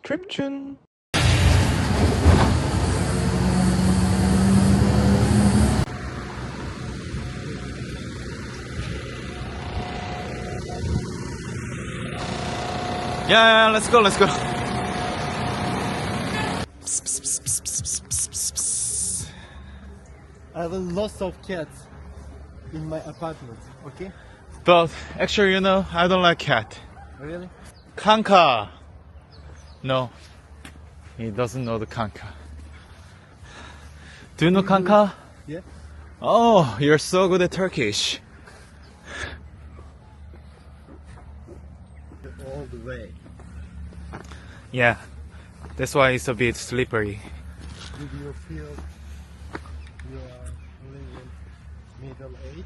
dripjunc. Yeah, let's go. I have a lot of cats in my apartment, okay? But actually, I don't like cat. Really? Kanka. No, he doesn't know the kanka. Do you know kanka? Yeah. Oh, you're so good at Turkish. All the way. Yeah, that's why it's a bit slippery. Did you feel you are living middle age?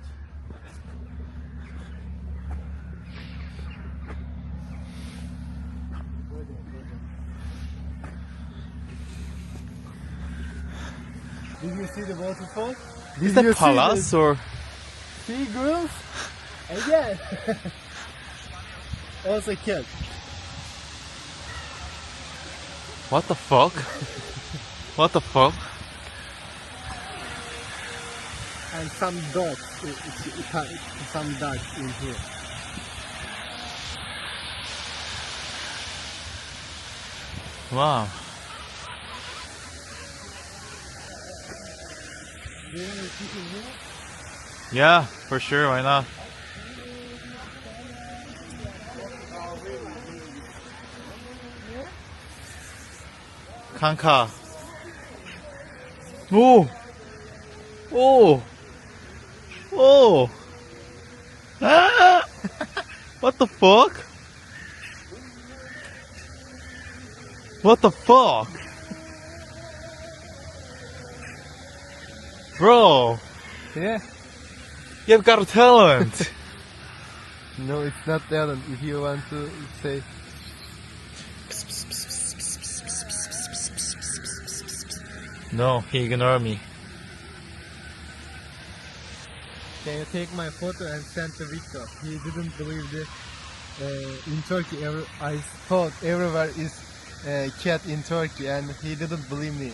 Did you see the waterfall? Is that palace or? See girls? Again! Also cat. What the fuck? What the fuck? And some dogs. Some dogs in here. Wow. Do you want to sit in here? Yeah, for sure. Why not? Kanka. Oh. Oh. Oh. Ah! What the fuck? What the fuck? Bro, Yeah. you've got a talent. No, it's not talent. If you want to say, No, he ignored me. can you take my photo and send to Victor? He didn't believe the in Turkey. I thought everywhere is cat in Turkey, and he didn't believe me.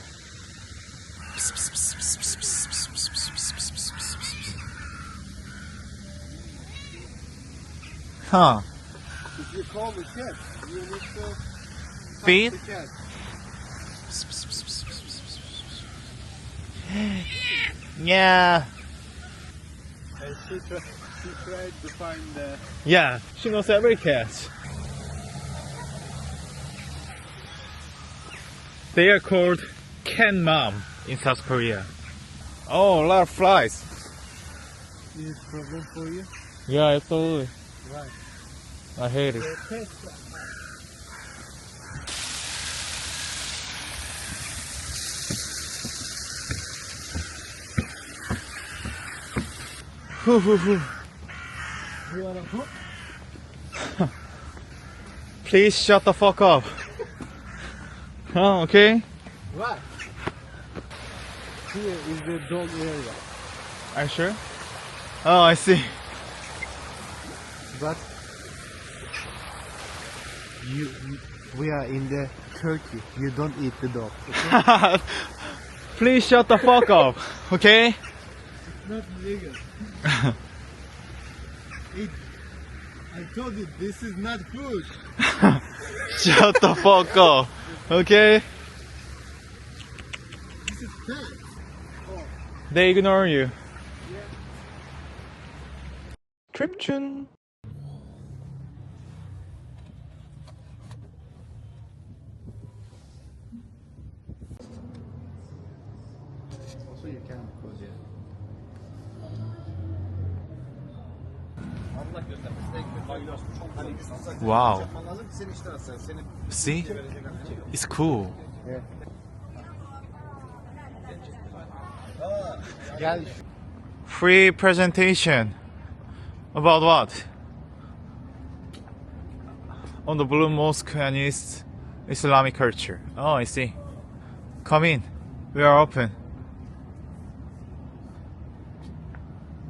Huh. If you call the cat, you need to Feed? the cat. Yeah. And she tried to find the. Yeah, she knows every cat. They are called cat mom in South Korea. Oh, a lot of flies. Is it problem for you? Yeah, absolutely. Right. I hate it. Hoo, hoo, hoo. You wanna hook? Please shut the fuck up. Oh, okay. Right. Here is the dog area. Are you sure? Oh, I see. But we are in the Turkey. You don't eat the dog. Okay? Please shut the fuck up, okay? It's not legal. I told you this is not food. Shut the fuck up, okay? This is cat. Oh, They ignore you. yeah. dripjunc. Also you can go there. Wow. See? It's cool. Yeah. Gel. Free presentation. About what? On the Blue Mosque and its Islamic culture. Oh, I see. Come in. We are open.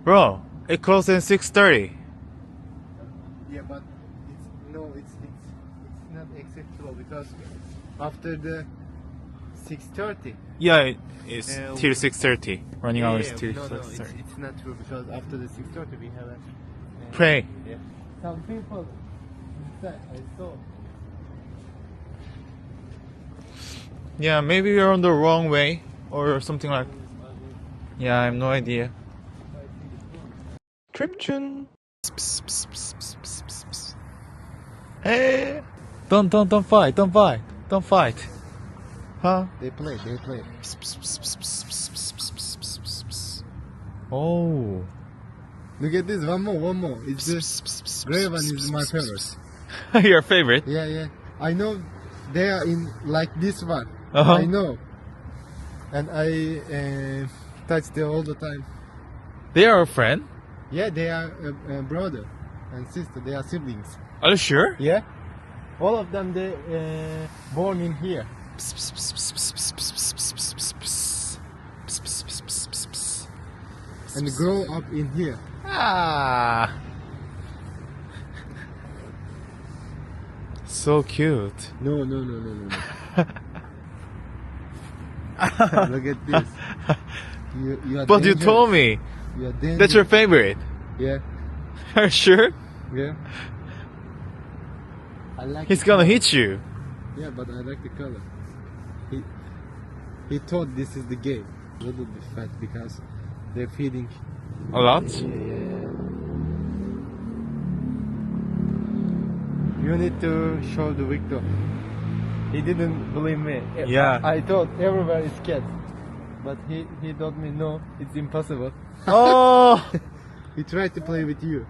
Bro, it closed at 6:30. Yeah, but it's not acceptable because after the 6:30. Yeah, it's Uh, till 6:30. Running hours till no, 6:30. it's not true because after the 6:30 we have a Pray. Yeah. Some people inside, I saw. Yeah, maybe we're on the wrong way or something like. Yeah, I have no idea. Dripjunc. Hey, don't fight, don't fight, don't fight. Huh? They play. Oh. Look at this, one more. It's the gray one is my favorite. Your favorite? Yeah. I know they are in like this one. Uh-huh. I know. And I touch them all the time. They are a friend? Yeah, they are a brother and sister. They are siblings. Are you sure? Yeah. All of them they born in here. And grow up in here. Ah. So cute. No. Look at this. You are But you dangerous. told me You are dangerous. that's your favorite. Yeah. Are you sure? Yeah. I like He's the gonna color. hit you. Yeah, but I like the color. He thought this is the game. A little bit fat because they're feeding. A lot? Yeah. You need to show the Victor. He didn't believe me. Yeah. I thought everywhere is cat. But he told me no, it's impossible. Oh. He tried to play with you.